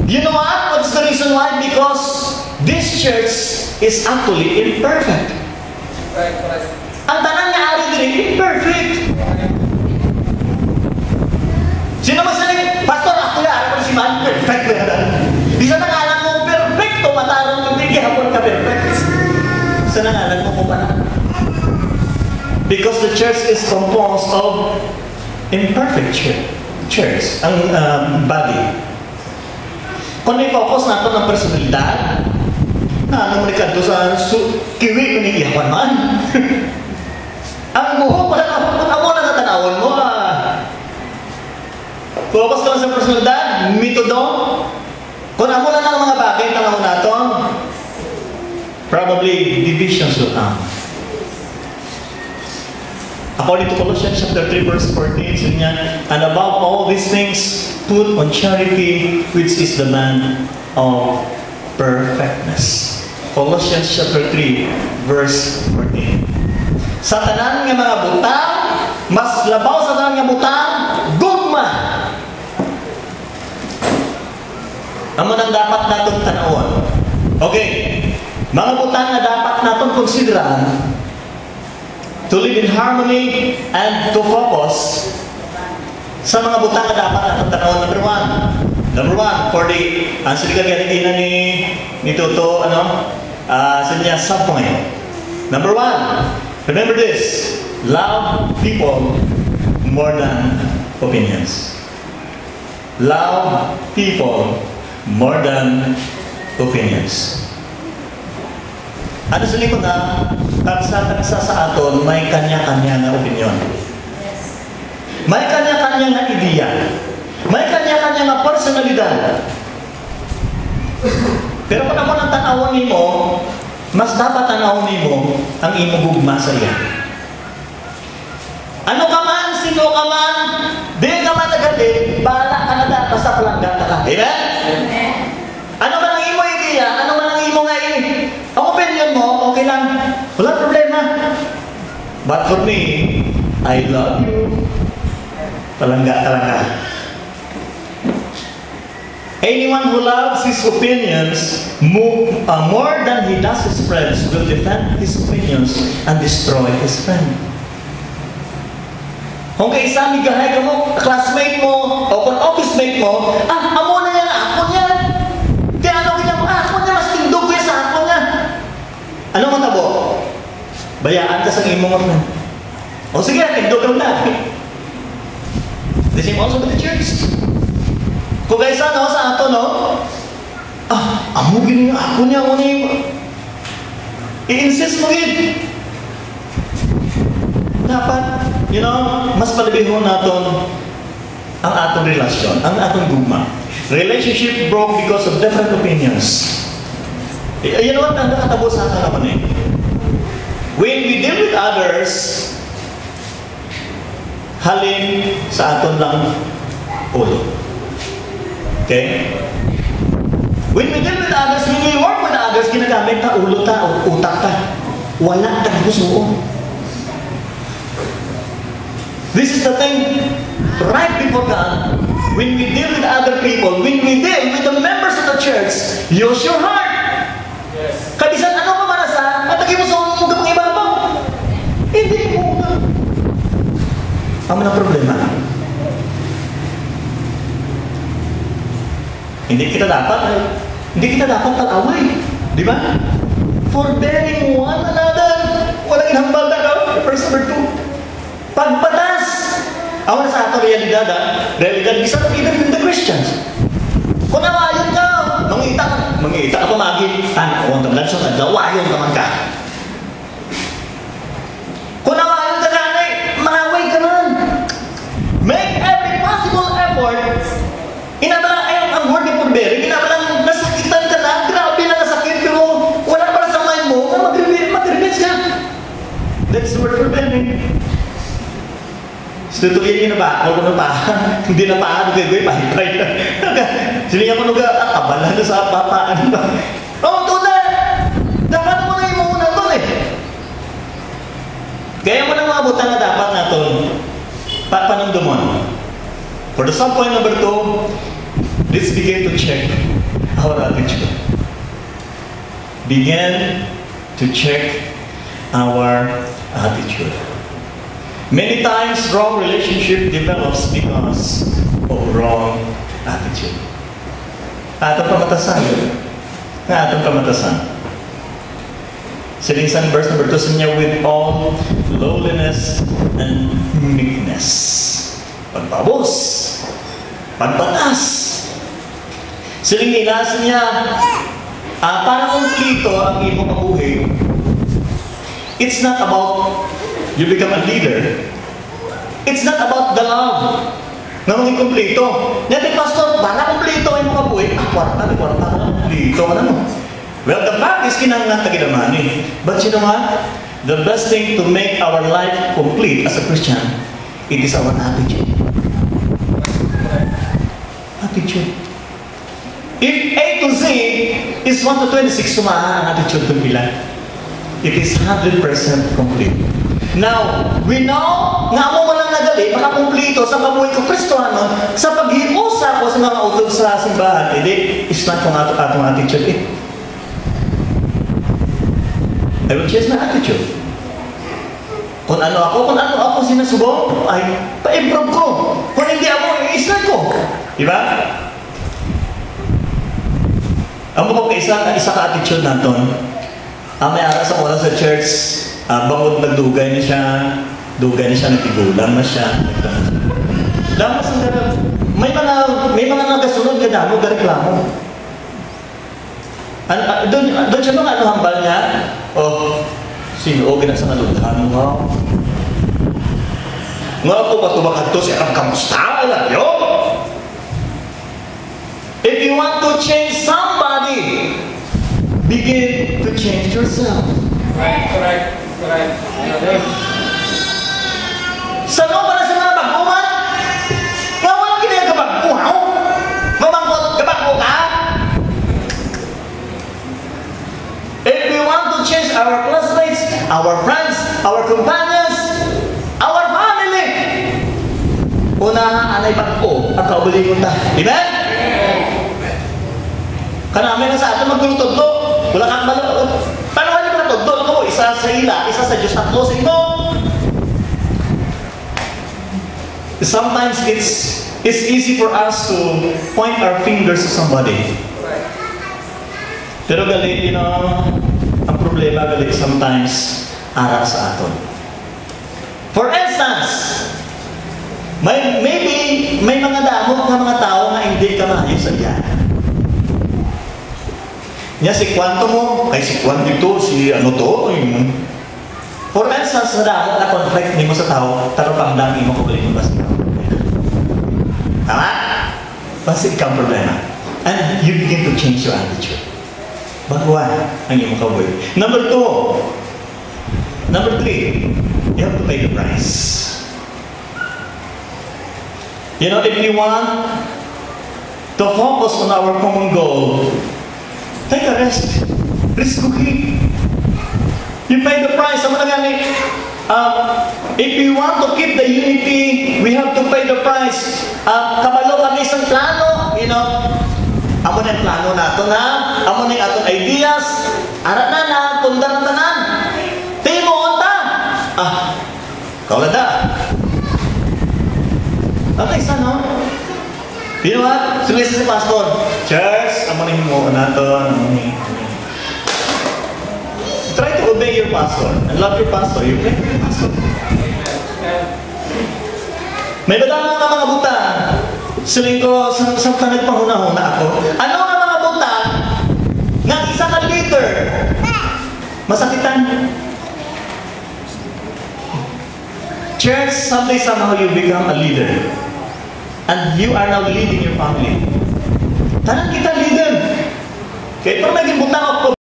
You know what? What's the reason why? Because this church is actually imperfect. Correct. Ang tanan nga ari diri imperfect. Sino mas saling, Pastor, ako ya, ako si man, perfect na yan. Isa na nga lang mo, perfecto, matarong yung hindi hapon ka perfect. Isa na nga lang mo pa na. Because the church is composed of imperfect church, ang body. Kung i-focus natin ang personalidad, ano mo nikado sa kiwi mo niyawan man. Ang buho pala ako na natanawon mo. Focus ka lang sa personalidad, metodo. Kung amo lang ang mga bagay tanawon natin, probably divisions will come. According to Colossians chapter 3 verse 14, sabi niya, and above all these things, put on charity, which is the man of perfectness. Colossians chapter 3 verse 14. Sa tanan nga mga butang, mas labaw sa tanan nga butang, gugma. Amo nang dapat natong tanawon. Okay, mga butang na dapat natong konsideran to live in harmony and to focus sa mga butang na dapat natong tanawon. Number one, for the answer ka ganito ni Toto, sa niya subpoint. Number one, remember this, love people more than opinions. Love people more than opinions. Ano sa likod na, tagsa sa aton, may kanya-kanya na opinion. May kanya-kanya na ideya. May kanya-kanya na personalidad. Pero kung ako nang tanawon mo, mas dapat tanawon mo ang imo gugma sa iya. Ano ka man, sino ka man, di ka man nagadi, bahala ka na dapat sa palanggan ka. Amen? Ano man ang imo ideya, ano man ang imo nga ang opinion mo, okay lang. Wala problema. But for me, I love you. Palangga. Anyone who loves his opinions more than he does his friends will defend his opinions and destroy his friend. Kung kaisa migahay ka mo, classmate mo, o kung office mate mo, amo na yan, ako niya. Di ano kanya mo, ako niya, mas tindog ko sa ako niya. Ano mo tabo? Bayaan ka sa imong mga friend. O sige, tindog ka na. The same also with the church. Kung kaisa sa ato, amo gini ako niya, i-insist mo gini. Dapat, mas palibihon natin ang atong relasyon, ang atong gugma. Relationship broke because of different opinions. You know what? Ang nakatabo sa atin naman eh. When we deal with others, halin sa aton lang ulo. Okay? When we deal with others, when we work with others, ginagamit ta ulo ta o utak ta. Wala ta gusto. This is the thing, right before God, when we deal with other people, when we deal with the members of the church, use your heart. Yes. Kabisan ano pa marasa, at lagi mo sa mga iba pa. Hindi mo na. Ang mga problema. Hindi kita dapat tal-away. Di ba? Forbearing one another. Walang inhambal na, verse number 2. Pagpatas. Ako na sa ato realidad, isa na even in the Christians. Kung nawayon ka, mangita ka pamagin, huwag ka lang sa nawayon ka man ka. Kung nawayon ka ganay, maway ka man. Make every possible effort. Inabalang ang word ni Purbery, inabalang nasakitan ka na, grabe na nasakit, pero wala para sa mind mo, mag-revenge ka. That's the word Purbery. Tutuloy na ba? Ako na pa. Hindi na pa. Gagawin pa-hipay na. Siniya mo nung abala na sa papaan ba? Tunay! Dapat mo na yung muna doon eh. Kaya mo nang maabutan na dapat na ito. Panamdumon. For the subpoint number 2, let's begin to check our attitude. Begin to check our attitude. Many times, wrong relationship develops because of wrong attitude. Atong pamatasan. Atong pamatasan. Silinsan verse number 2 sa niya, with all lowliness and meekness. Pagpabos. Pagbatas. Siling ilas niya, para kumplito ang iyong kabuhi. It's not about you become a leader. It's not about the love na maging kumplito. Natin, Pastor, para kumplito ay mga buhay. Kwarta ka lang kumplito. Well, the fact is, kinangat na ginamani. But you know what? The best thing to make our life complete as a Christian, it is our attitude. Attitude. If A to Z is 1 to 26, sumahan ang attitude ng bilang. It is 100% complete. Now, we know nga mo walang nagali, makakumplito sa mabuhay ko Kristohano, sa paghiusa ko sa mga utog sa simbahan, hindi, is not kung atong attitude eh. I will change my attitude. Kung ano ako sinasubong, ay pa-improve ko. Kung hindi ako, i-start ko. Diba? Ang mga isa ka attitude natin, may ara sa oras sa church, bangod nagdugay na siya, nagtigulang na siya. Damas ang ganap. May mga nagasunod ka damo, gareklamo. Doon siya mga hambal niya, sinuogin na sa nalughan mo. Nga ako matubakad to, siya ang kamusta, alam nyo? If you want to change somebody, begin to change yourself. Correct. Sa no para sa mga baguhan, ngawan kinaya kabaguhaw, mamangkot kabago ka. If we want to change our classmates, our friends, our companions, our family, unahan anay pagko at kaubulingon ta. Amen? Kanami na sa atin magtulutod-lo. Wala kang malulot. Paano ka naman natugdol mo? Isa sa ila, isa sa Diyos, tatlo sa ito. Sometimes it's easy for us to point our fingers to somebody. Pero gali, ang problema gali sometimes arap sa aton. For instance, maybe may mga damo ng mga tao na hindi ka maayos sa iyan. Nya si kwanto mo, kay si kwan dito, si ano to, for instance, sa damo na conflict ni mo sa tao, tarapang dami mo kubalik mo ba sa tao. Tama? Basta ikaw ang problema. And you begin to change your attitude. Baguhan ang iyong kabuhay. Number 3, you have to pay the price. You know, if you want to focus on our common goal, take a rest. Risk cooking. You pay the price. If we want to keep the unity, we have to pay the price. Kabalo kami isang plano, amo na yung plano nato na, amo na yung atong ideas, arat na, tundar na tanan. Timo, onta! Kaulada. Okay, isa, no? You know what? Sumisa si Pastor. Church, amo na yung mo nato. Try to obey your pastor and love your pastor. You pray for your pastor. May badang mga buta. Siling ko, sa nagpahuna-huna ako. Ano nga mga buta? Nga isa ka leader. Masakitan. Church, someday somehow you become a leader. And you are now leading your family. Tanang kita leader. Kaya pag naging buta ako,